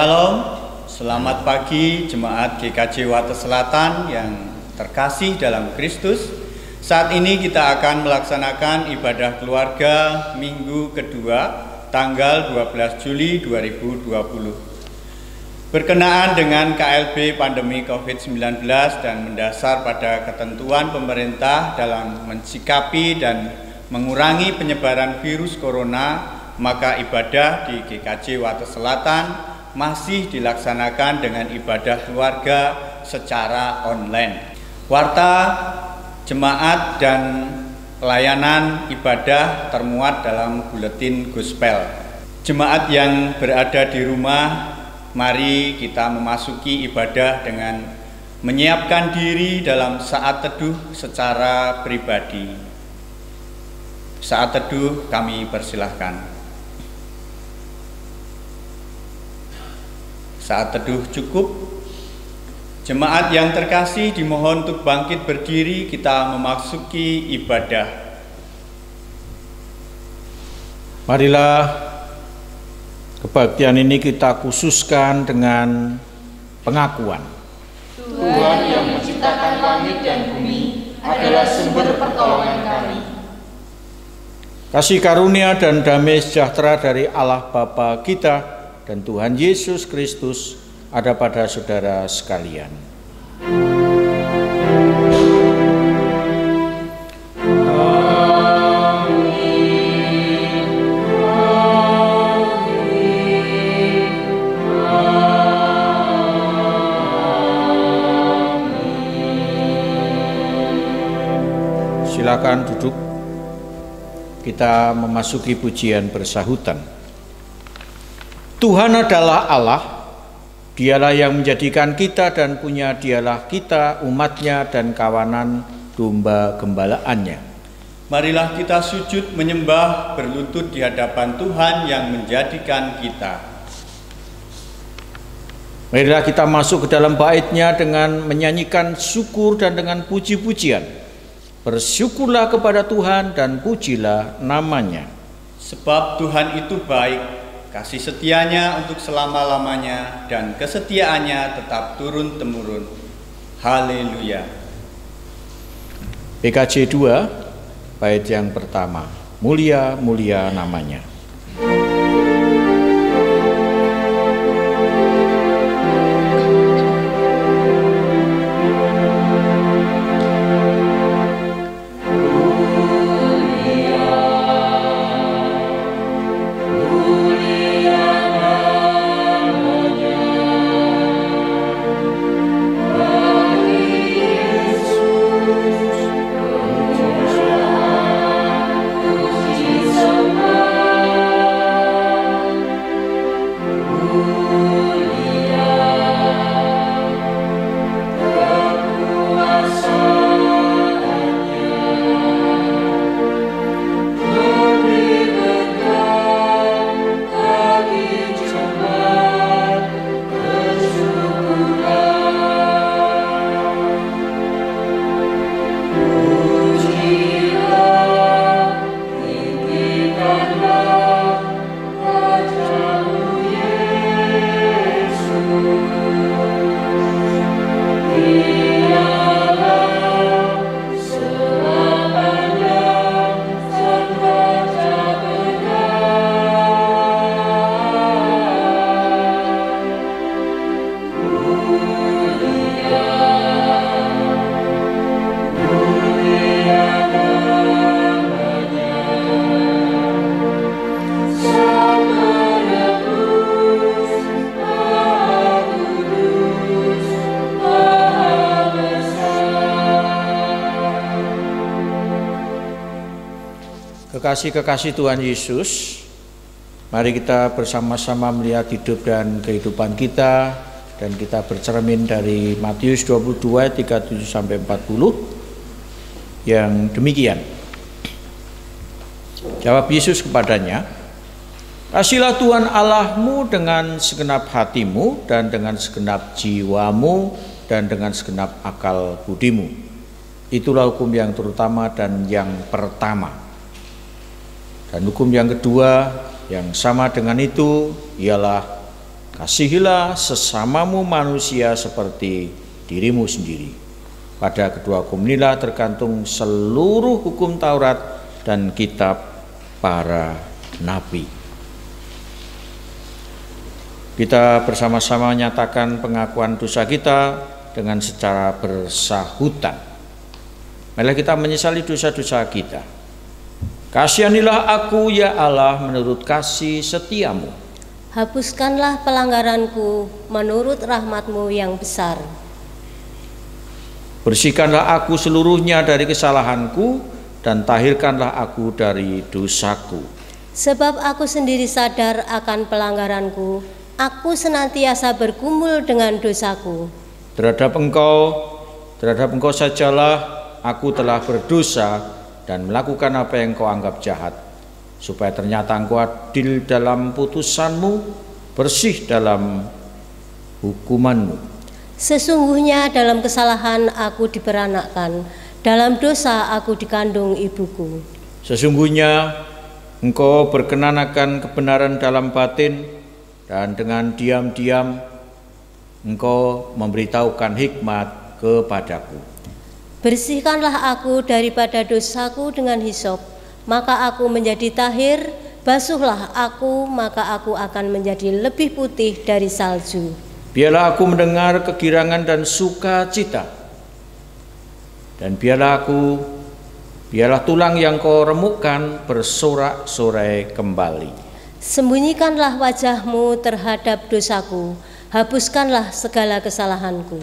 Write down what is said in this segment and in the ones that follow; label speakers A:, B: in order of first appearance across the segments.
A: Shalom, selamat pagi jemaat GKJ Wates Selatan yang terkasih dalam Kristus. Saat ini kita akan melaksanakan ibadah keluarga minggu kedua tanggal 12 Juli 2020. Berkenaan dengan KLB pandemi COVID-19 dan mendasar pada ketentuan pemerintah dalam mensikapi dan mengurangi penyebaran virus corona, maka ibadah di GKJ Wates Selatan masih dilaksanakan dengan ibadah keluarga secara online. Warta, jemaat, dan pelayanan ibadah termuat dalam buletin gospel. Jemaat yang berada di rumah, mari kita memasuki ibadah dengan menyiapkan diri dalam saat teduh secara pribadi. Saat teduh kami persilahkan. Saat teduh cukup. Jemaat yang terkasih dimohon untuk bangkit berdiri, kita memasuki ibadah.
B: Marilah kebaktian ini kita khususkan dengan pengakuan.
C: Tuhan yang menciptakan langit dan bumi adalah sumber pertolongan kami.
B: Kasih karunia dan damai sejahtera dari Allah Bapa kita dan Tuhan Yesus Kristus ada pada saudara sekalian. Silakan duduk. Kita memasuki pujian bersahutan. Tuhan adalah Allah, Dialah yang menjadikan kita dan punya Dialah kita, umatnya dan kawanan domba gembalaannya.
A: Marilah kita sujud menyembah berlutut di hadapan Tuhan yang menjadikan kita.
B: Marilah kita masuk ke dalam bait-Nya dengan menyanyikan syukur dan dengan puji-pujian. Bersyukurlah kepada Tuhan dan pujilah namanya.
A: Sebab Tuhan itu baik, kasih setianya untuk selama-lamanya, dan kesetiaannya tetap turun-temurun. Haleluya.
B: PKJ 2, bait yang pertama. Mulia-mulia namanya. Kekasih-kekasih Tuhan Yesus, mari kita bersama-sama melihat hidup dan kehidupan kita, dan kita bercermin dari Matius 22 ayat 37-40 yang demikian. Jawab Yesus kepadanya, "Kasihlah Tuhan Allahmu dengan segenap hatimu dan dengan segenap jiwamu dan dengan segenap akal budimu. Itulah hukum yang terutama dan yang pertama. Dan hukum yang kedua yang sama dengan itu ialah kasihilah sesamamu manusia seperti dirimu sendiri. Pada kedua hukum inilah tergantung seluruh hukum Taurat dan kitab para nabi. Kita bersama-sama menyatakan pengakuan dosa kita dengan secara bersahutan. Marilah kita menyesali dosa-dosa kita. Kasihanilah aku ya Allah menurut kasih setiamu.
D: Hapuskanlah pelanggaranku menurut rahmat-Mu yang besar.
B: Bersihkanlah aku seluruhnya dari kesalahanku dan tahirkanlah aku dari dosaku.
D: Sebab aku sendiri sadar akan pelanggaranku, aku senantiasa bergumul dengan dosaku.
B: Terhadap engkau sajalah aku telah berdosa dan melakukan apa yang kau anggap jahat, supaya ternyata engkau adil dalam putusanmu, bersih dalam hukumanmu.
D: Sesungguhnya dalam kesalahan aku diperanakkan, dalam dosa aku dikandung ibuku.
B: Sesungguhnya engkau berkenan akan kebenaran dalam batin, dan dengan diam-diam engkau memberitahukan hikmat kepadaku.
D: Bersihkanlah aku daripada dosaku dengan hisop, maka aku menjadi tahir. Basuhlah aku, maka aku akan menjadi lebih putih dari salju.
B: Biarlah aku mendengar kegirangan dan sukacita, dan biarlah tulang yang kau remukkan bersorak-sorai kembali.
D: Sembunyikanlah wajah-Mu terhadap dosaku, hapuskanlah segala kesalahanku.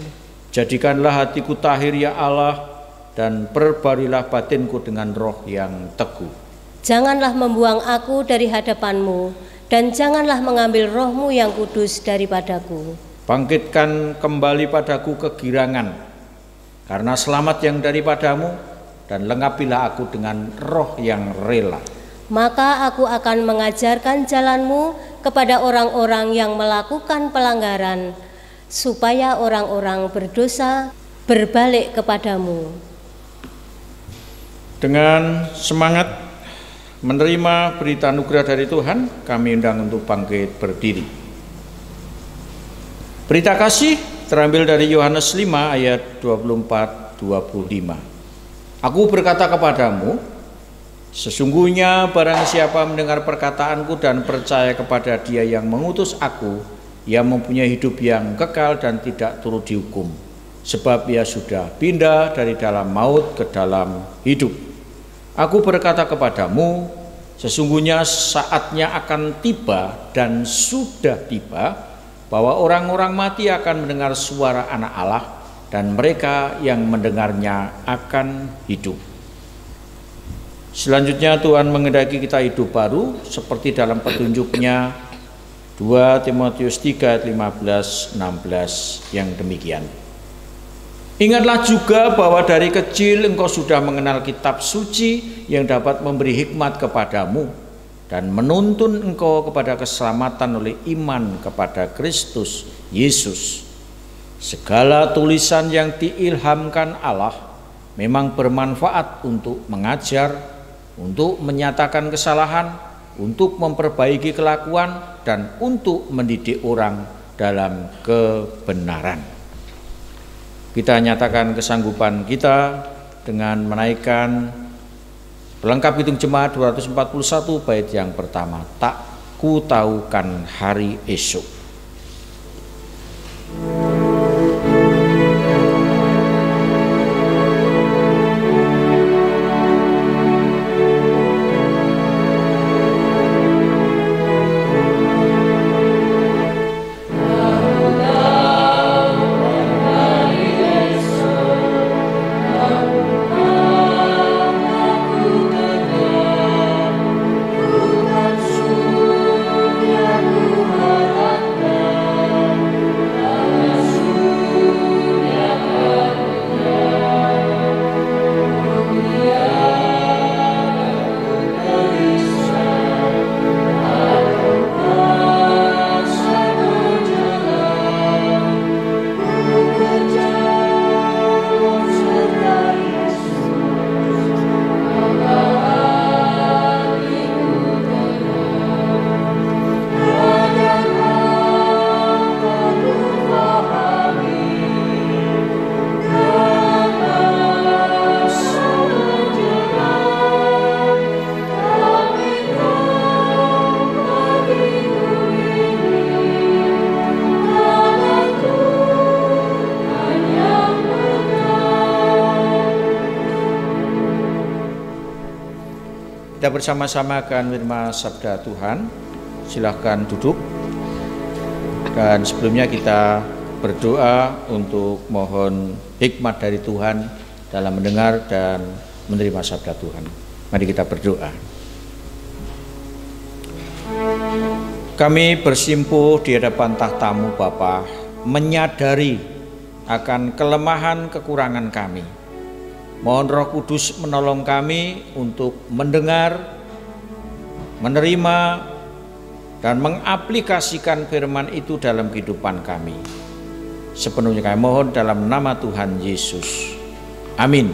B: Jadikanlah hatiku tahir ya Allah, dan perbarilah batinku dengan roh yang teguh.
D: Janganlah membuang aku dari hadapan-Mu, dan janganlah mengambil roh-Mu yang kudus daripadaku.
B: Bangkitkan kembali padaku kegirangan karena selamat yang daripadamu, dan lengkapilah aku dengan roh yang rela.
D: Maka aku akan mengajarkan jalan-Mu kepada orang-orang yang melakukan pelanggaran, supaya orang-orang berdosa berbalik kepadamu.
B: Dengan semangat menerima berita anugerah dari Tuhan, kami undang untuk bangkit berdiri. Berita kasih terambil dari Yohanes 5 ayat 24-25. Aku berkata kepadamu, sesungguhnya barang siapa mendengar perkataanku dan percaya kepada Dia yang mengutus aku, ia mempunyai hidup yang kekal dan tidak turut dihukum, sebab ia sudah pindah dari dalam maut ke dalam hidup. Aku berkata kepadamu, sesungguhnya saatnya akan tiba dan sudah tiba, bahwa orang-orang mati akan mendengar suara Anak Allah, dan mereka yang mendengarnya akan hidup. Selanjutnya Tuhan menghendaki kita hidup baru seperti dalam petunjuknya 2 Timotius 3 ayat 15-16 yang demikian. Ingatlah juga bahwa dari kecil engkau sudah mengenal kitab suci yang dapat memberi hikmat kepadamu dan menuntun engkau kepada keselamatan oleh iman kepada Kristus Yesus. Segala tulisan yang diilhamkan Allah memang bermanfaat untuk mengajar, untuk menyatakan kesalahan, untuk memperbaiki kelakuan, dan untuk mendidik orang dalam kebenaran. Kita nyatakan kesanggupan kita dengan menaikkan pelengkap hitung jemaat 241 bait yang pertama, tak ku tahukan hari esok. Kita bersama-sama akan menerima sabda Tuhan. Silahkan duduk. Dan sebelumnya kita berdoa untuk mohon hikmat dari Tuhan dalam mendengar dan menerima sabda Tuhan. Mari kita berdoa. Kami bersimpuh di hadapan tahta-Mu Bapa, menyadari akan kelemahan kekurangan kami. Mohon Roh Kudus menolong kami untuk mendengar, menerima, dan mengaplikasikan firman itu dalam kehidupan kami. Sepenuhnya kami mohon dalam nama Tuhan Yesus. Amin.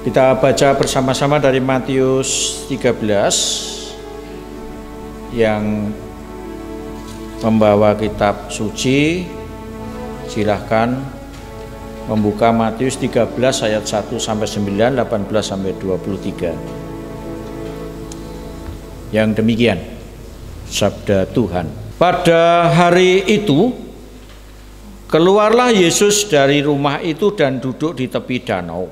B: Kita baca bersama-sama dari Matius 13 yang membawa kitab suci. Silahkan membuka Matius 13 ayat 1 sampai 9, 18 sampai 23. Yang demikian sabda Tuhan. Pada hari itu keluarlah Yesus dari rumah itu dan duduk di tepi danau.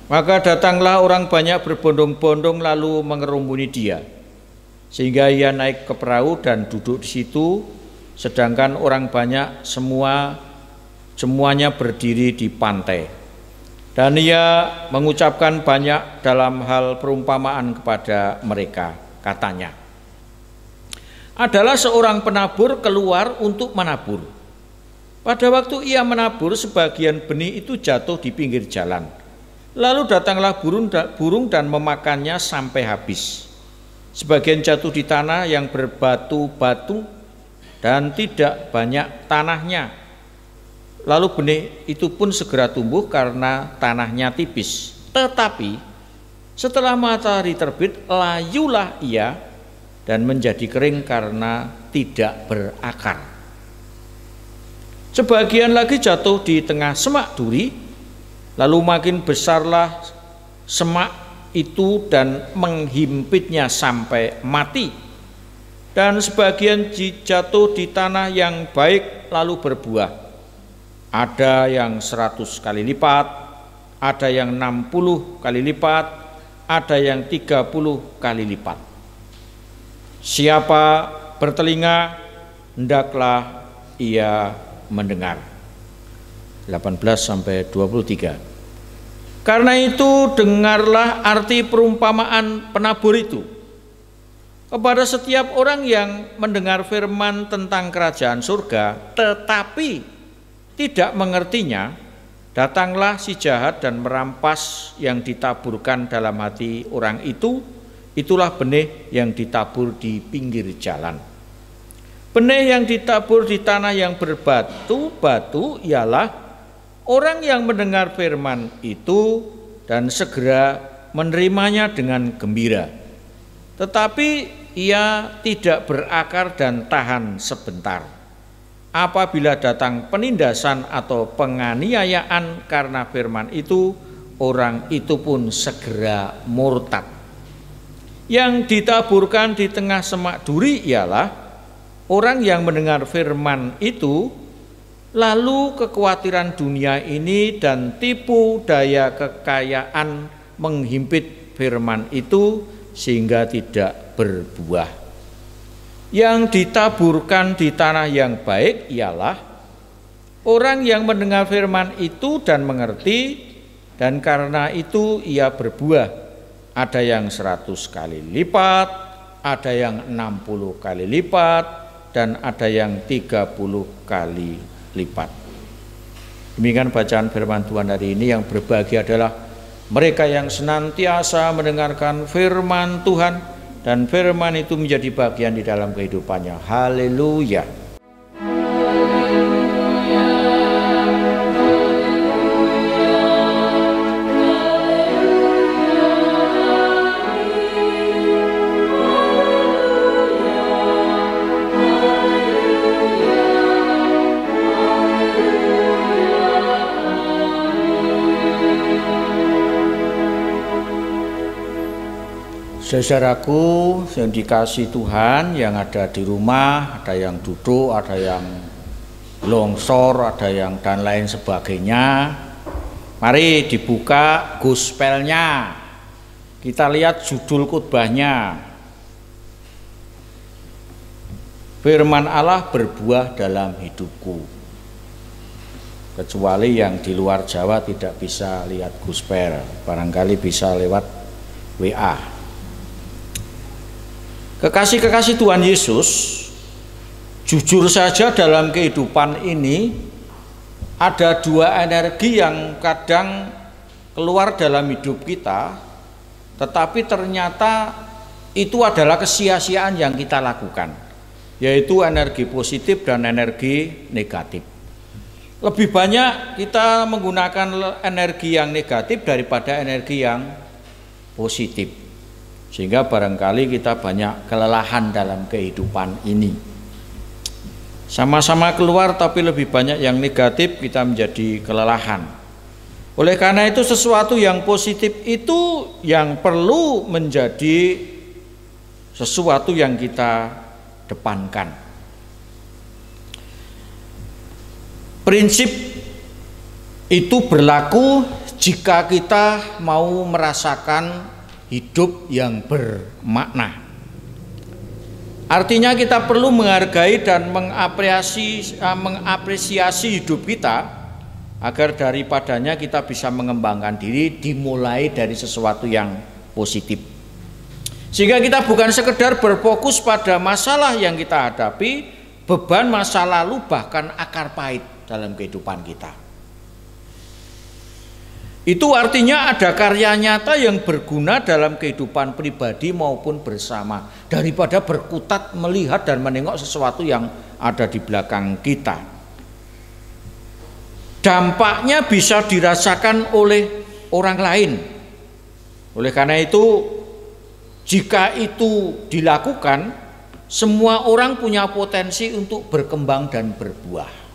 B: Maka datanglah orang banyak berbondong-bondong lalu mengerumuni dia, sehingga ia naik ke perahu dan duduk di situ, sedangkan orang banyak semuanya berdiri di pantai. Dan ia mengucapkan banyak dalam hal perumpamaan kepada mereka. Katanya, adalah seorang penabur keluar untuk menabur. Pada waktu ia menabur, sebagian benih itu jatuh di pinggir jalan. Lalu datanglah burung dan memakannya sampai habis. Sebagian jatuh di tanah yang berbatu-batu dan tidak banyak tanahnya. Lalu benih itu pun segera tumbuh karena tanahnya tipis. Tetapi setelah matahari terbit, layulah ia dan menjadi kering karena tidak berakar. Sebagian lagi jatuh di tengah semak duri. Lalu makin besarlah semak itu dan menghimpitnya sampai mati. Dan sebagian jatuh di tanah yang baik lalu berbuah. Ada yang 100 kali lipat, ada yang 60 kali lipat, ada yang 30 kali lipat. Siapa bertelinga, hendaklah ia mendengar. 18 sampai 23. Karena itu dengarlah arti perumpamaan penabur itu. Kepada setiap orang yang mendengar firman tentang kerajaan surga tetapi tidak mengertinya, datanglah si jahat dan merampas yang ditaburkan dalam hati orang itu. Itulah benih yang ditabur di pinggir jalan. Benih yang ditabur di tanah yang berbatu-batu ialah orang yang mendengar firman itu dan segera menerimanya dengan gembira. Tetapi ia tidak berakar dan tahan sebentar. Apabila datang penindasan atau penganiayaan karena firman itu, orang itu pun segera murtad. Yang ditaburkan di tengah semak duri ialah orang yang mendengar firman itu, lalu kekhawatiran dunia ini dan tipu daya kekayaan menghimpit firman itu sehingga tidak berbuah. Yang ditaburkan di tanah yang baik ialah orang yang mendengar firman itu dan mengerti, dan karena itu ia berbuah. Ada yang 100 kali lipat, ada yang 60 kali lipat, dan ada yang 30 kali lipat. Demikian bacaan firman Tuhan hari ini. Yang berbahagia adalah mereka yang senantiasa mendengarkan firman Tuhan dan firman itu menjadi bagian di dalam kehidupannya. Haleluya. Saudaraku yang dikasihi Tuhan, yang ada di rumah, ada yang duduk, ada yang longsor, ada yang dan lain sebagainya. Mari dibuka gospelnya. Kita lihat judul khotbahnya. Firman Allah berbuah dalam hidupku. Kecuali yang di luar Jawa tidak bisa lihat gospel, barangkali bisa lewat WA. Kekasih-kekasih Tuhan Yesus, jujur saja dalam kehidupan ini ada dua energi yang kadang keluar dalam hidup kita, tetapi ternyata itu adalah kesia-siaan yang kita lakukan, yaitu energi positif dan energi negatif. Lebih banyak kita menggunakan energi yang negatif daripada energi yang positif, sehingga barangkali kita banyak kelelahan dalam kehidupan ini. Sama-sama keluar tapi lebih banyak yang negatif, kita menjadi kelelahan. Oleh karena itu sesuatu yang positif itu yang perlu menjadi sesuatu yang kita depankan. Prinsip itu berlaku jika kita mau merasakan hidup yang bermakna. Artinya kita perlu menghargai dan mengapresiasi hidup kita, agar daripadanya kita bisa mengembangkan diri, dimulai dari sesuatu yang positif. Sehingga kita bukan sekedar berfokus pada masalah yang kita hadapi, beban masa lalu bahkan akar pahit dalam kehidupan kita. Itu artinya ada karya nyata yang berguna dalam kehidupan pribadi maupun bersama, daripada berkutat melihat dan menengok sesuatu yang ada di belakang kita. Dampaknya bisa dirasakan oleh orang lain. Oleh karena itu, jika itu dilakukan, semua orang punya potensi untuk berkembang dan berbuah.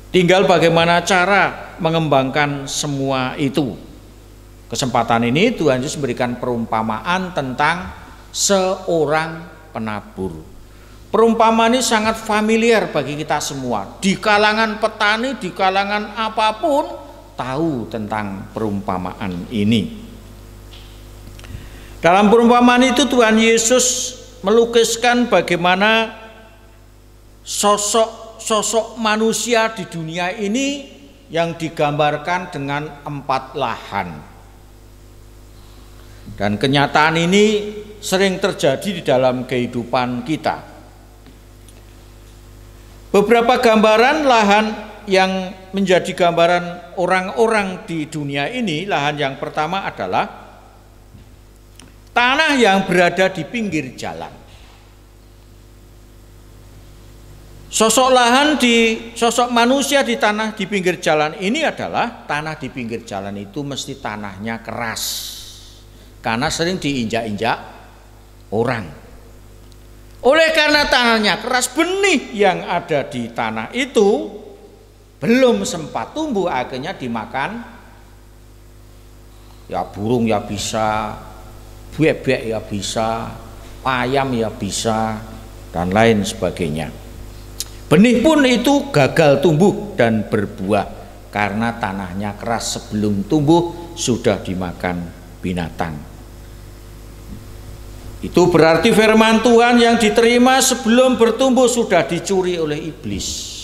B: Tinggal bagaimana cara mengembangkan semua itu. Kesempatan ini Tuhan Yesus memberikan perumpamaan tentang seorang penabur. Perumpamaan ini sangat familiar bagi kita semua. Di kalangan petani, di kalangan apapun tahu tentang perumpamaan ini. Dalam perumpamaan itu Tuhan Yesus melukiskan bagaimana sosok manusia di dunia ini yang digambarkan dengan 4 lahan. Dan kenyataan ini sering terjadi di dalam kehidupan kita. Beberapa gambaran lahan yang menjadi gambaran orang-orang di dunia ini. Lahan yang pertama adalah tanah yang berada di pinggir jalan. Sosok manusia di tanah di pinggir jalan ini adalah tanah di pinggir jalan itu mesti tanahnya keras, karena sering diinjak-injak orang. Oleh karena tanahnya keras, benih yang ada di tanah itu belum sempat tumbuh, akhirnya dimakan ya burung ya bisa, bebek ya bisa, ayam ya bisa, dan lain sebagainya. Benih pun itu gagal tumbuh dan berbuah karena tanahnya keras, sebelum tumbuh sudah dimakan binatang. Itu berarti firman Tuhan yang diterima sebelum bertumbuh sudah dicuri oleh iblis.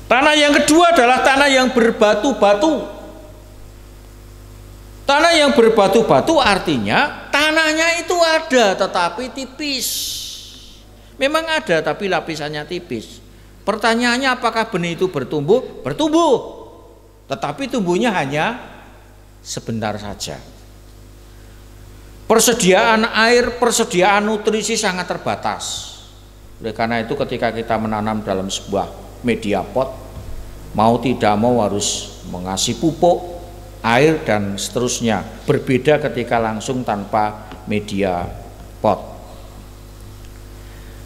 B: Tanah yang kedua adalah tanah yang berbatu-batu. Tanah yang berbatu-batu artinya tanahnya itu ada tetapi tipis. Memang ada tapi lapisannya tipis. Pertanyaannya, apakah benih itu bertumbuh? Bertumbuh, tetapi tumbuhnya hanya sebentar saja. Persediaan air, persediaan nutrisi sangat terbatas. Oleh karena itu ketika kita menanam dalam sebuah media pot, mau tidak mau harus mengasih pupuk, air dan seterusnya. Berbeda ketika langsung tanpa media pot.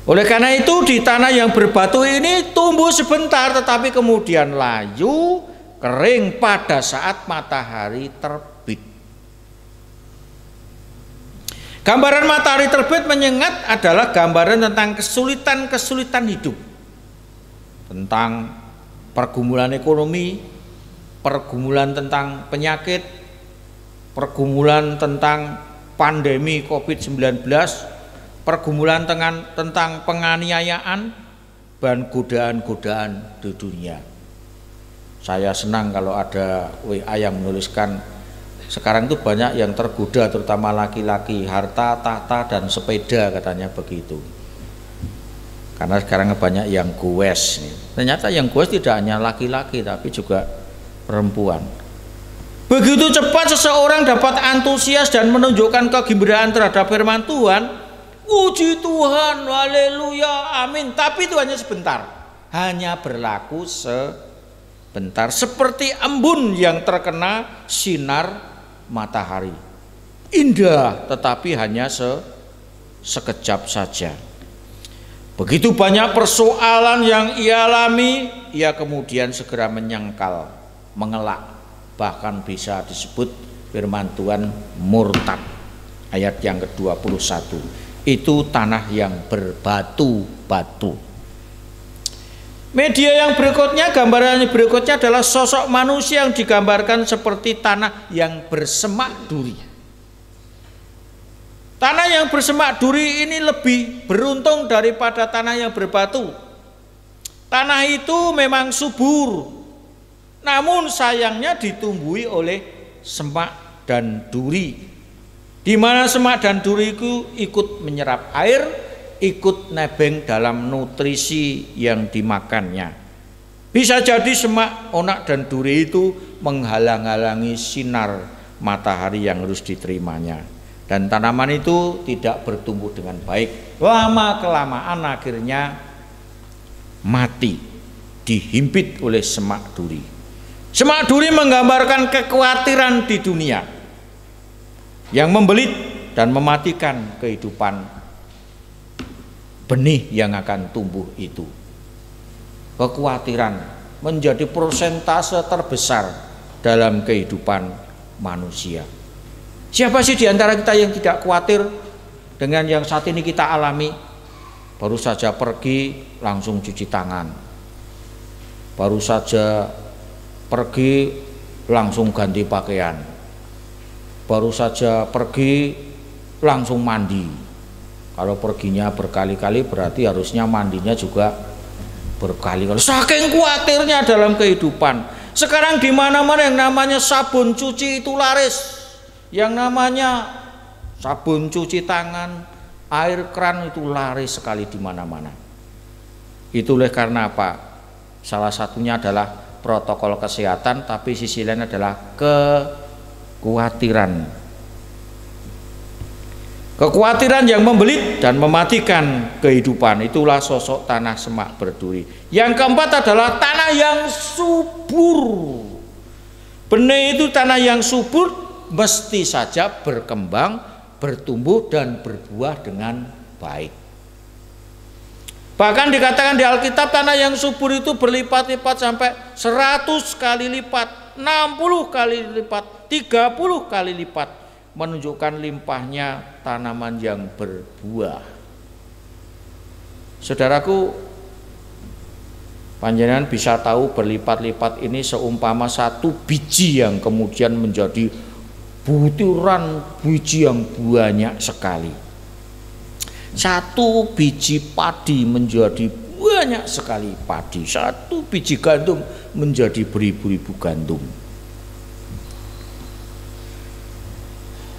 B: Oleh karena itu di tanah yang berbatu ini tumbuh sebentar tetapi kemudian layu, kering pada saat matahari terbit. Gambaran matahari terbit menyengat adalah gambaran tentang kesulitan-kesulitan hidup, tentang pergumulan ekonomi, pergumulan tentang penyakit, pergumulan tentang pandemi COVID-19, pergumulan tentang penganiayaan dan godaan-godaan di dunia. Saya senang kalau ada WA yang menuliskan sekarang itu banyak yang tergoda, terutama laki-laki, harta, tahta, dan sepeda, katanya begitu. Karena sekarang banyak yang goes. Ternyata yang goes tidak hanya laki-laki tapi juga perempuan. Begitu cepat seseorang dapat antusias dan menunjukkan kegembiraan terhadap firman Tuhan, puji Tuhan, haleluya, amin. Tapi itu hanya sebentar, hanya berlaku sebentar, seperti embun yang terkena sinar matahari. Indah, tetapi hanya sekejap saja. Begitu banyak persoalan yang ia alami, ia kemudian segera menyangkal, mengelak, bahkan bisa disebut firman Tuhan murtad. Ayat yang ke-21, itu tanah yang berbatu-batu. Media yang berikutnya, gambaran yang berikutnya adalah sosok manusia yang digambarkan seperti tanah yang bersemak duri. Tanah yang bersemak duri ini lebih beruntung daripada tanah yang berbatu. Tanah itu memang subur, namun sayangnya ditumbuhi oleh semak dan duri, di mana semak dan duri itu ikut menyerap air, ikut nebeng dalam nutrisi yang dimakannya. Bisa jadi semak, onak, dan duri itu menghalang-halangi sinar matahari yang harus diterimanya, dan tanaman itu tidak bertumbuh dengan baik. Lama-kelamaan akhirnya mati, dihimpit oleh semak duri. Semak duri menggambarkan kekhawatiran di dunia yang membelit dan mematikan kehidupan benih yang akan tumbuh itu. Kekhawatiran menjadi persentase terbesar dalam kehidupan manusia. Siapa sih di antara kita yang tidak khawatir dengan yang saat ini kita alami? Baru saja pergi langsung cuci tangan, baru saja pergi langsung ganti pakaian, baru saja pergi langsung mandi. Kalau perginya berkali-kali berarti harusnya mandinya juga berkali-kali. Saking khawatirnya dalam kehidupan. Sekarang di mana-mana yang namanya sabun cuci itu laris. Yang namanya sabun cuci tangan, air keran itu laris sekali di mana-mana. Itu oleh karena apa? Salah satunya adalah protokol kesehatan, tapi sisi lain adalah kekhawatiran. Kekhawatiran yang membelit dan mematikan kehidupan. Itulah sosok tanah semak berduri. Yang keempat adalah tanah yang subur. Benih itu tanah yang subur mesti saja berkembang, bertumbuh, dan berbuah dengan baik. Bahkan dikatakan di Alkitab tanah yang subur itu berlipat-lipat sampai 100 kali lipat, 60 kali lipat, 30 kali lipat, menunjukkan limpahnya tanaman yang berbuah. Saudaraku, panjenengan bisa tahu berlipat-lipat ini seumpama satu biji yang kemudian menjadi butiran biji yang banyak sekali. Satu biji padi menjadi banyak sekali padi. Satu biji gandum menjadi beribu-ribu gandum.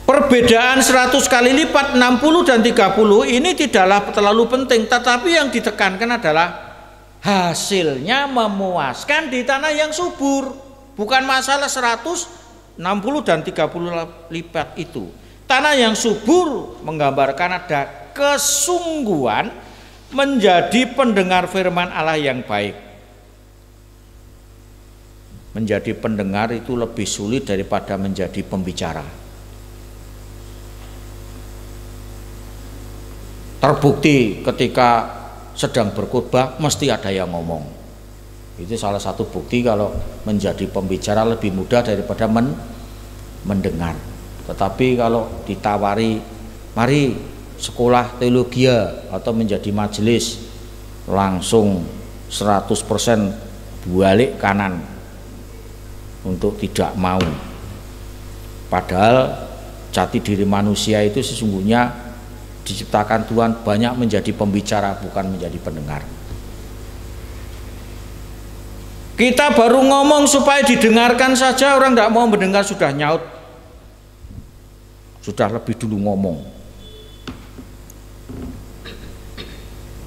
B: Perbedaan 100 kali lipat, 60 dan 30 ini tidaklah terlalu penting, tetapi yang ditekankan adalah hasilnya memuaskan di tanah yang subur. Bukan masalah 100, 60 dan 30 lipat itu. Tanah yang subur menggambarkan ada kesungguhan menjadi pendengar firman Allah yang baik. Menjadi pendengar itu lebih sulit daripada menjadi pembicara. Terbukti ketika sedang berkhotbah mesti ada yang ngomong. Itu salah satu bukti kalau menjadi pembicara lebih mudah daripada mendengar. Tetapi kalau ditawari mari sekolah teologi atau menjadi majelis, langsung 100% balik kanan untuk tidak mau. Padahal jati diri manusia itu sesungguhnya diciptakan Tuhan banyak menjadi pembicara, bukan menjadi pendengar. Kita baru ngomong supaya didengarkan saja, orang tidak mau mendengar sudah nyaut, sudah lebih dulu ngomong.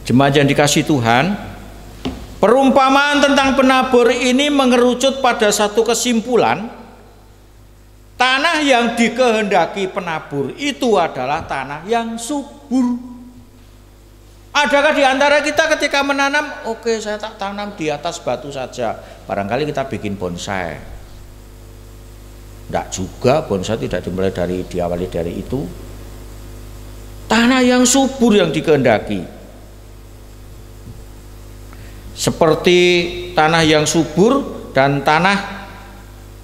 B: Jemaat yang dikasihi Tuhan, perumpamaan tentang penabur ini mengerucut pada satu kesimpulan. Tanah yang dikehendaki penabur itu adalah tanah yang subur. Adakah di antara kita ketika menanam, oke, saya tak tanam di atas batu saja, barangkali kita bikin bonsai? Tidak juga, bonsai tidak diawali dari itu. Tanah yang subur yang dikehendaki. Seperti tanah yang subur dan tanah,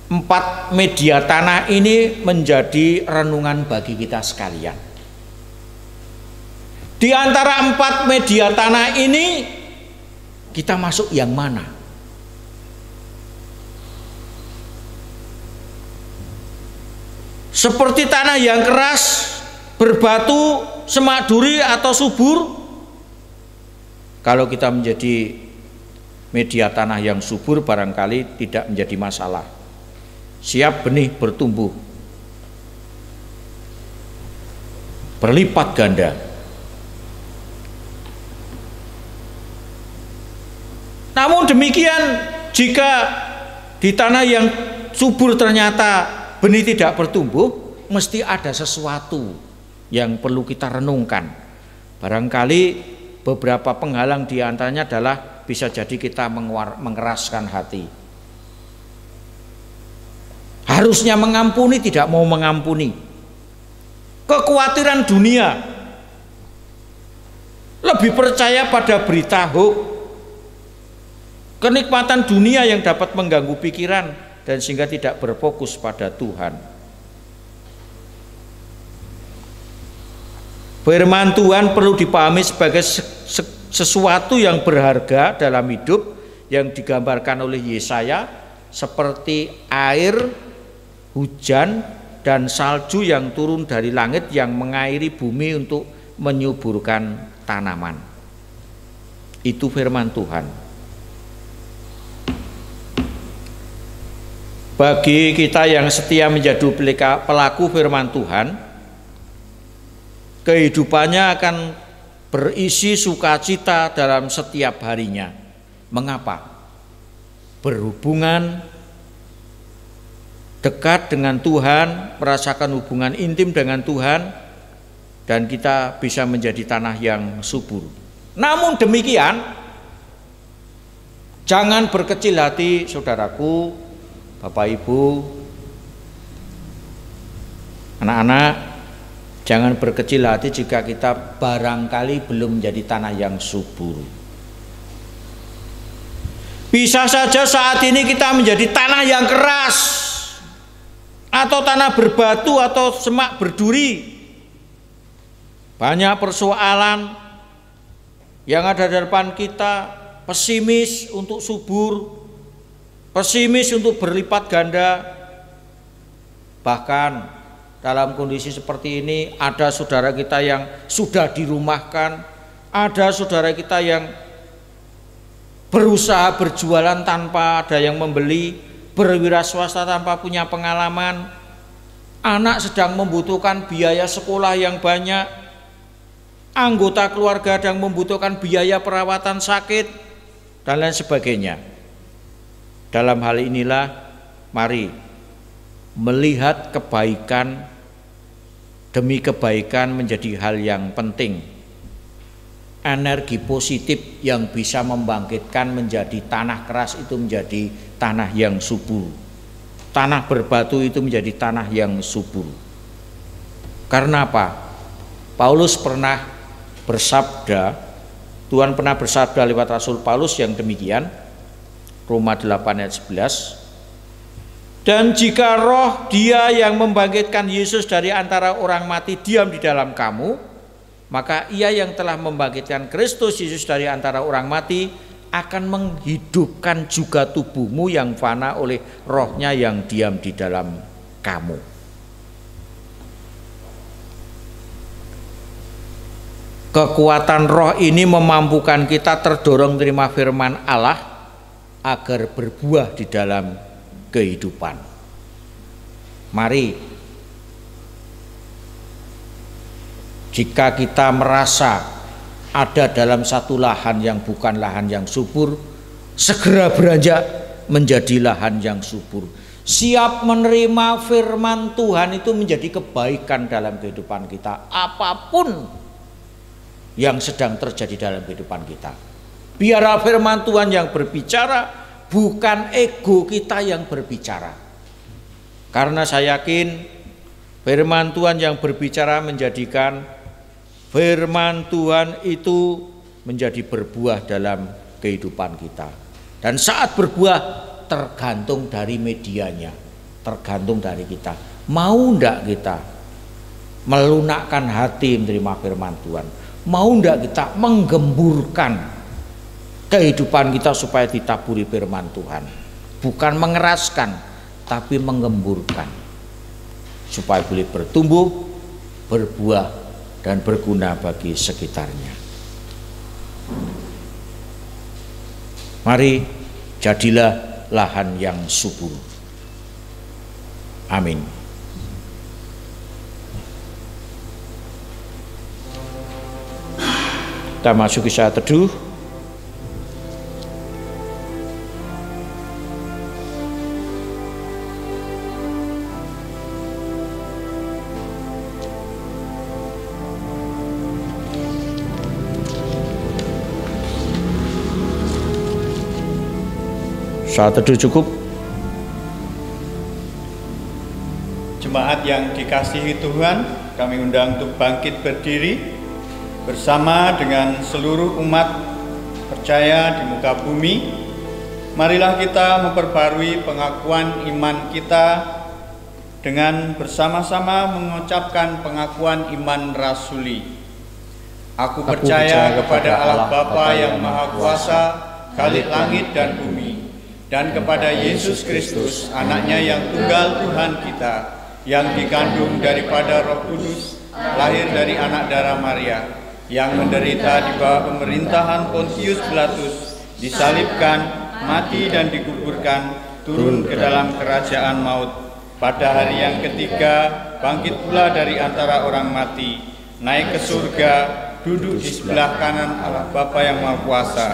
B: 4 media tanah ini menjadi renungan bagi kita sekalian. Di antara 4 media tanah ini, kita masuk yang mana? Seperti tanah yang keras, berbatu, semak duri atau subur? Kalau kita menjadi media tanah yang subur, barangkali tidak menjadi masalah. Siap benih bertumbuh, berlipat ganda. Namun demikian, jika di tanah yang subur ternyata benih tidak bertumbuh, mesti ada sesuatu yang perlu kita renungkan. Barangkali beberapa penghalang diantaranya adalah bisa jadi kita mengeraskan hati. Harusnya mengampuni, tidak mau mengampuni. Kekhawatiran dunia, lebih percaya pada berita hoax, kenikmatan dunia yang dapat mengganggu pikiran dan sehingga tidak berfokus pada Tuhan. Firman Tuhan perlu dipahami sebagai sesuatu yang berharga dalam hidup yang digambarkan oleh Yesaya seperti air, hujan dan salju yang turun dari langit yang mengairi bumi untuk menyuburkan tanaman. Itu firman Tuhan. Bagi kita yang setia menjadi pelaku firman Tuhan, kehidupannya akan berisi sukacita dalam setiap harinya. Mengapa? Berhubungan dekat dengan Tuhan, merasakan hubungan intim dengan Tuhan, dan kita bisa menjadi tanah yang subur. Namun demikian, jangan berkecil hati saudaraku, Bapak Ibu, anak-anak, jangan berkecil hati jika kita barangkali belum menjadi tanah yang subur. Bisa saja saat ini kita menjadi tanah yang keras, atau tanah berbatu atau semak berduri. Banyak persoalan yang ada di depan kita, pesimis untuk subur, pesimis untuk berlipat ganda. Bahkan dalam kondisi seperti ini ada saudara kita yang sudah dirumahkan, ada saudara kita yang berusaha berjualan tanpa ada yang membeli, berwirausaha tanpa punya pengalaman, anak sedang membutuhkan biaya sekolah yang banyak, anggota keluarga yang membutuhkan biaya perawatan sakit, dan lain sebagainya. Dalam hal inilah mari melihat kebaikan demi kebaikan menjadi hal yang penting. Energi positif yang bisa membangkitkan menjadi tanah keras itu menjadi tanah yang subur. Tanah berbatu itu menjadi tanah yang subur. Karena apa? Paulus pernah bersabda, Tuhan pernah bersabda lewat Rasul Paulus yang demikian, Roma 8 ayat 11, Dan jika roh Dia yang membangkitkan Yesus dari antara orang mati diam di dalam kamu, maka Ia yang telah membangkitkan Kristus Yesus dari antara orang mati akan menghidupkan juga tubuhmu yang fana oleh rohnya yang diam di dalam kamu. Kekuatan roh ini memampukan kita terdorong terima firman Allah agar berbuah di dalam kehidupan. Mari, jika kita merasa ada dalam satu lahan yang bukan lahan yang subur, segera beranjak menjadi lahan yang subur. Siap menerima firman Tuhan itu menjadi kebaikan dalam kehidupan kita, apapun yang sedang terjadi dalam kehidupan kita. Biarlah firman Tuhan yang berbicara, bukan ego kita yang berbicara. Karena saya yakin firman Tuhan yang berbicara menjadikan firman Tuhan itu menjadi berbuah dalam kehidupan kita. Dan saat berbuah tergantung dari medianya, tergantung dari kita. Mau enggak kita melunakkan hati menerima firman Tuhan? Mau enggak kita menggemburkan kehidupan kita supaya ditaburi firman Tuhan? Bukan mengeraskan, tapi menggemburkan, supaya boleh bertumbuh, berbuah, dan berguna bagi sekitarnya. Mari jadilah lahan yang subur. Amin. Kita masuki saat teduh. Saat teduh cukup.
A: Jemaat yang dikasihi Tuhan, kami undang untuk bangkit berdiri bersama dengan seluruh umat percaya di muka bumi. Marilah kita memperbarui pengakuan iman kita dengan bersama-sama mengucapkan pengakuan iman rasuli. Aku percaya kepada Allah Bapa yang Maha Kuasa, Khalik langit dan bumi, dan kepada Yesus Kristus, anaknya yang tunggal Tuhan kita, yang dikandung daripada Roh Kudus, lahir dari anak darah Maria, yang menderita di bawah pemerintahan Pontius Pilatus, disalibkan, mati dan dikuburkan, turun ke dalam kerajaan maut. Pada hari yang ketiga, bangkit pula dari antara orang mati, naik ke surga, duduk di sebelah kanan Allah Bapa yang Maha Kuasa,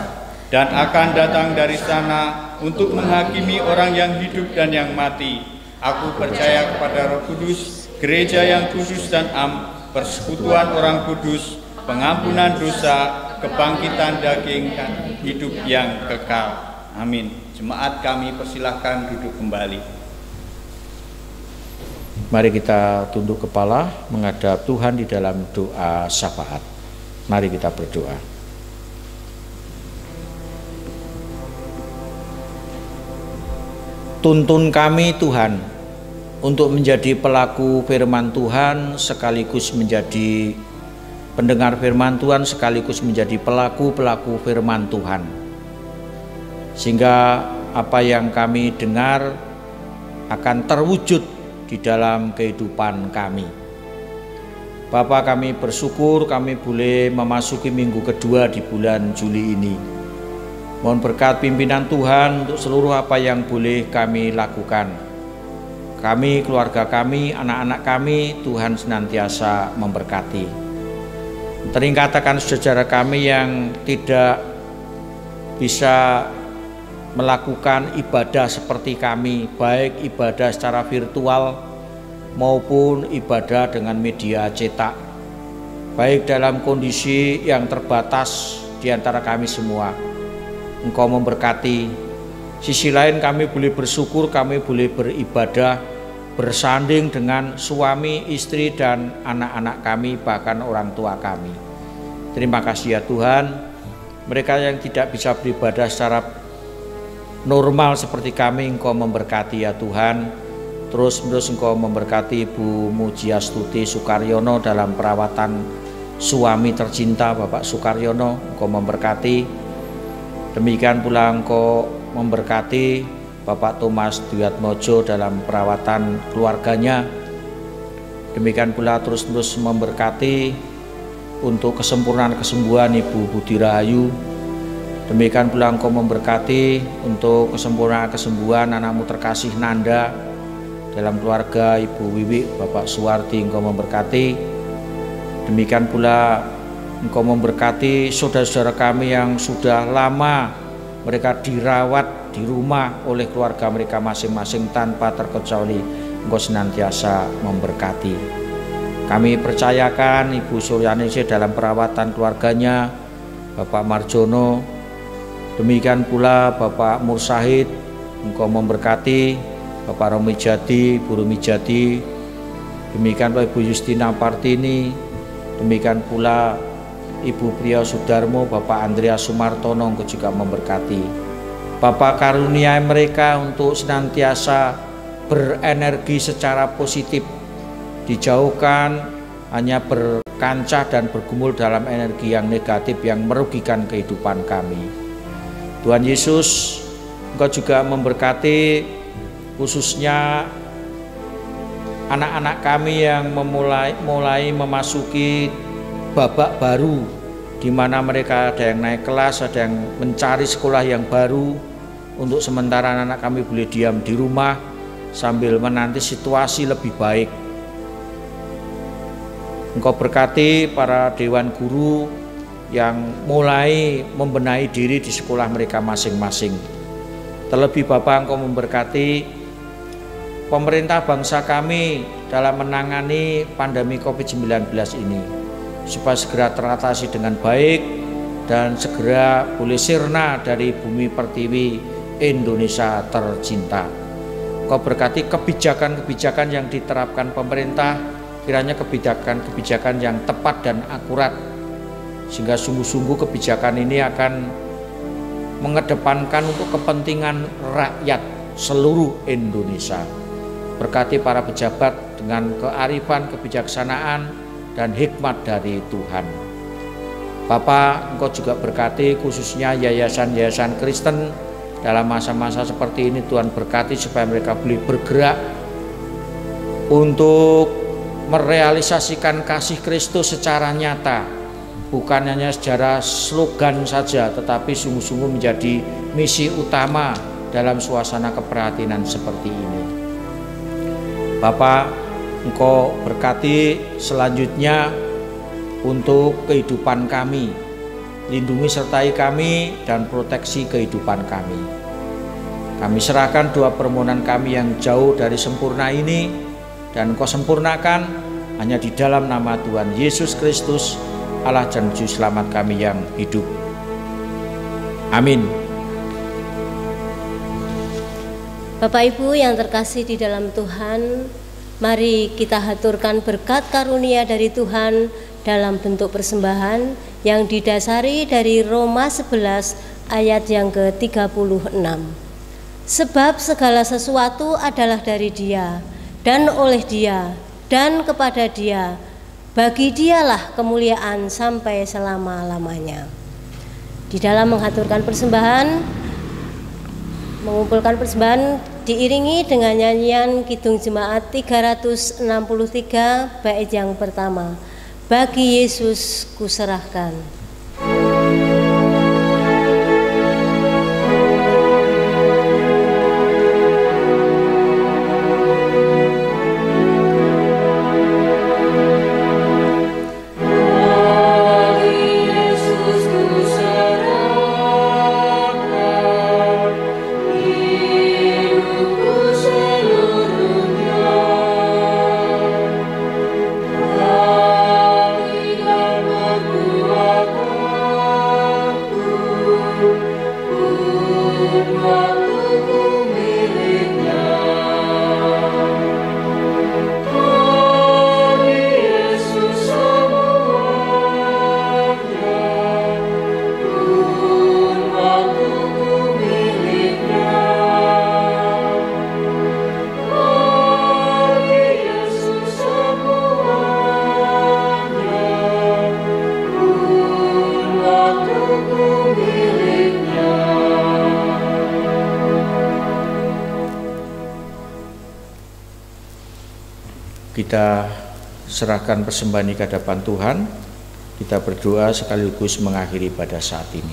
A: dan akan datang dari sana untuk menghakimi orang yang hidup dan yang mati. Aku percaya kepada Roh Kudus, gereja yang kudus dan am, persekutuan orang kudus, pengampunan dosa, kebangkitan daging, dan hidup yang kekal. Amin. Jemaat kami persilahkan duduk kembali.
B: Mari kita tunduk kepala menghadap Tuhan di dalam doa syafaat. Mari kita berdoa. Tuntun kami Tuhan untuk menjadi pelaku firman Tuhan, sekaligus menjadi pendengar firman Tuhan, sekaligus menjadi pelaku-pelaku firman Tuhan, sehingga apa yang kami dengar akan terwujud di dalam kehidupan kami. Bapa, kami bersyukur kami boleh memasuki minggu kedua di bulan Juli ini. Mohon berkat pimpinan Tuhan untuk seluruh apa yang boleh kami lakukan. Kami, keluarga kami, anak-anak kami, Tuhan senantiasa memberkati. Teringatkan saudara kami yang tidak bisa melakukan ibadah seperti kami, baik ibadah secara virtual maupun ibadah dengan media cetak, baik dalam kondisi yang terbatas di antara kami semua. Engkau memberkati. Sisi lain kami boleh bersyukur, kami boleh beribadah bersanding dengan suami, istri, dan anak-anak kami, bahkan orang tua kami. Terima kasih ya Tuhan. Mereka yang tidak bisa beribadah secara normal seperti kami, Engkau memberkati ya Tuhan. Terus menerus Engkau memberkati Ibu Mujiastuti Sukaryono dalam perawatan suami tercinta Bapak Sukaryono, Engkau memberkati. Demikian pula Engkau memberkati Bapak Thomas Dwiatmojo dalam perawatan keluarganya. Demikian pula terus-terus memberkati untuk kesempurnaan kesembuhan Ibu Budi Rahayu. Demikian pula Engkau memberkati untuk kesempurnaan kesembuhan anakmu terkasih Nanda dalam keluarga Ibu Wiwi, Bapak Suwardi, Engkau memberkati. Demikian pula Engkau memberkati saudara-saudara kami yang sudah lama mereka dirawat di rumah oleh keluarga mereka masing-masing tanpa terkecuali. Engkau senantiasa memberkati. Kami percayakan Ibu Suryanisi dalam perawatan keluarganya, Bapak Marjono. Demikian pula Bapak Mursahid, Engkau memberkati Bapak Romi Jati, Bu Romi Jati. Demikian pula Ibu Justina Partini. Demikian pula Ibu Priya Sudarmo, Bapak Andreas Sumartono, Engkau juga memberkati. Bapak karuniai mereka untuk senantiasa berenergi secara positif, dijauhkan hanya berkancah dan bergumul dalam energi yang negatif yang merugikan kehidupan kami. Tuhan Yesus, Engkau juga memberkati khususnya anak-anak kami yang mulai memasuki babak baru, di mana mereka ada yang naik kelas, ada yang mencari sekolah yang baru. Untuk sementara anak kami boleh diam di rumah sambil menanti situasi lebih baik. Engkau berkati para dewan guru yang mulai membenahi diri di sekolah mereka masing-masing. Terlebih Bapak, Engkau memberkati pemerintah bangsa kami dalam menangani pandemi COVID-19 ini, supaya segera teratasi dengan baik dan segera boleh sirna dari bumi pertiwi Indonesia tercinta. Engkau berkati kebijakan-kebijakan yang diterapkan pemerintah, kiranya kebijakan-kebijakan yang tepat dan akurat, sehingga sungguh-sungguh kebijakan ini akan mengedepankan untuk kepentingan rakyat seluruh Indonesia. Berkati para pejabat dengan kearifan, kebijaksanaan, dan hikmat dari Tuhan. Bapak, Engkau juga berkati khususnya yayasan-yayasan Kristen dalam masa-masa seperti ini. Tuhan berkati supaya mereka boleh bergerak untuk merealisasikan kasih Kristus secara nyata, bukan hanya secara slogan saja, tetapi sungguh-sungguh menjadi misi utama dalam suasana keprihatinan seperti ini. Bapak, Engkau berkati selanjutnya untuk kehidupan kami, lindungi sertai kami dan proteksi kehidupan kami. Kami serahkan doa permohonan kami yang jauh dari sempurna ini, dan Engkau sempurnakan hanya di dalam nama Tuhan Yesus Kristus, Allah dan Juru Selamat kami yang hidup. Amin.
D: Bapak Ibu yang terkasih di dalam Tuhan, mari kita haturkan berkat karunia dari Tuhan dalam bentuk persembahan yang didasari dari Roma 11 ayat yang ke-36. Sebab segala sesuatu adalah dari Dia, dan oleh Dia, dan kepada Dia. Bagi Dialah kemuliaan sampai selama-lamanya. Di dalam mengaturkan persembahan, mengumpulkan persembahan diiringi dengan nyanyian Kidung Jemaat 363 bait yang pertama. Bagi Yesus kuserahkan.
B: kita serahkan persembahan ini ke hadapan Tuhan. Kita berdoa sekaligus mengakhiri pada saat ini.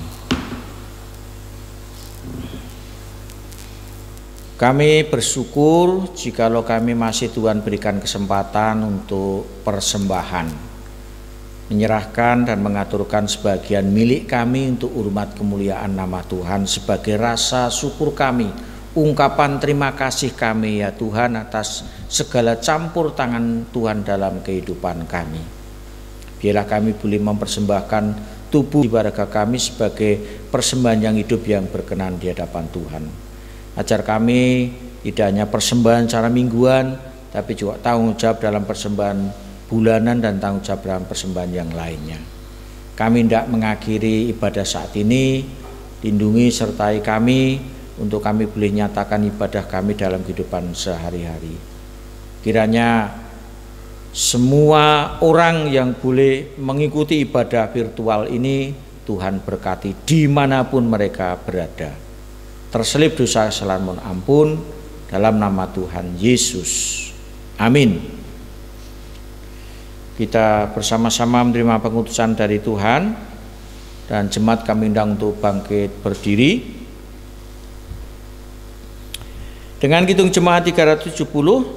B: Kami bersyukur jikalau kami masih Tuhan berikan kesempatan untuk persembahan, menyerahkan dan mengaturkan sebagian milik kami untuk hormat kemuliaan nama Tuhan sebagai rasa syukur kami, ungkapan terima kasih kami ya Tuhan atas segala campur tangan Tuhan dalam kehidupan kami. Biarlah kami boleh mempersembahkan tubuh ibadah kami sebagai persembahan yang hidup yang berkenan di hadapan Tuhan. Ajar kami tidak hanya persembahan secara mingguan, tapi juga tanggung jawab dalam persembahan bulanan dan tanggung jawab dalam persembahan yang lainnya. Kami hendak mengakhiri ibadah saat ini, lindungi sertai kami untuk kami boleh nyatakan ibadah kami dalam kehidupan sehari-hari. Kiranya semua orang yang boleh mengikuti ibadah virtual ini Tuhan berkati dimanapun mereka berada. Terselip dosa kesalahan mohon ampun dalam nama Tuhan Yesus. Amin. Kita bersama-sama menerima pengutusan dari Tuhan, dan jemaat kami undang untuk bangkit berdiri. Dengan hitung jemaat 370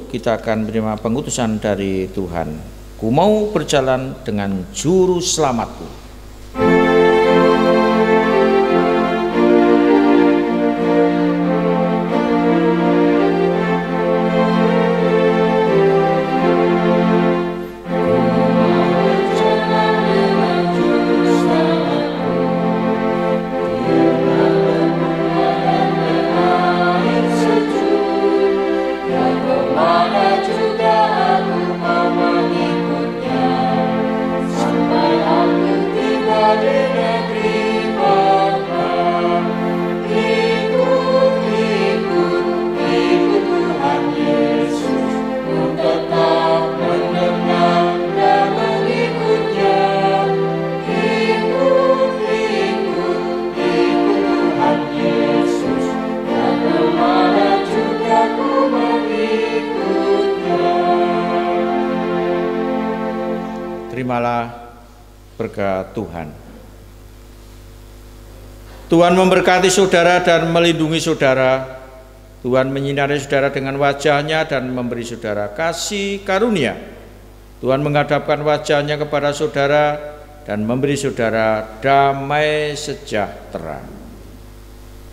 B: kita akan menerima pengutusan dari Tuhan. Ku mau berjalan dengan juru selamatku. Terimalah berkat Tuhan. Tuhan memberkati saudara dan melindungi saudara. Tuhan menyinari saudara dengan wajah-Nya dan memberi saudara kasih karunia. Tuhan menghadapkan wajah-Nya kepada saudara dan memberi saudara damai sejahtera.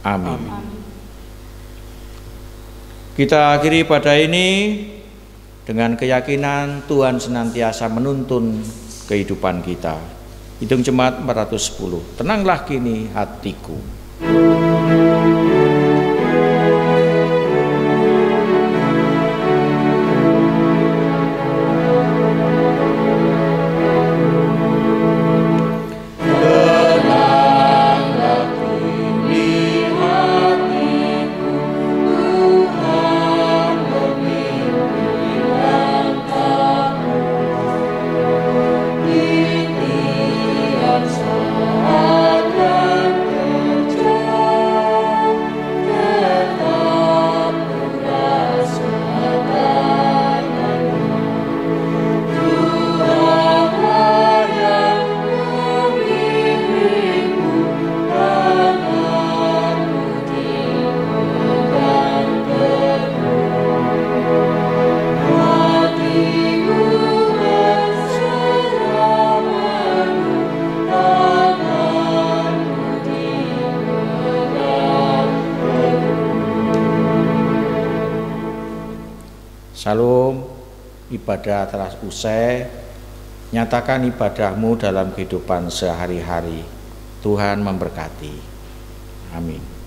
B: Amin. Kita akhiri pada ini dengan keyakinan Tuhan senantiasa menuntun kehidupan kita. Hitung jemaat 410. Tenanglah kini hatiku. Salam, ibadah telah usai. Nyatakan ibadahmu dalam kehidupan sehari-hari. Tuhan memberkati. Amin.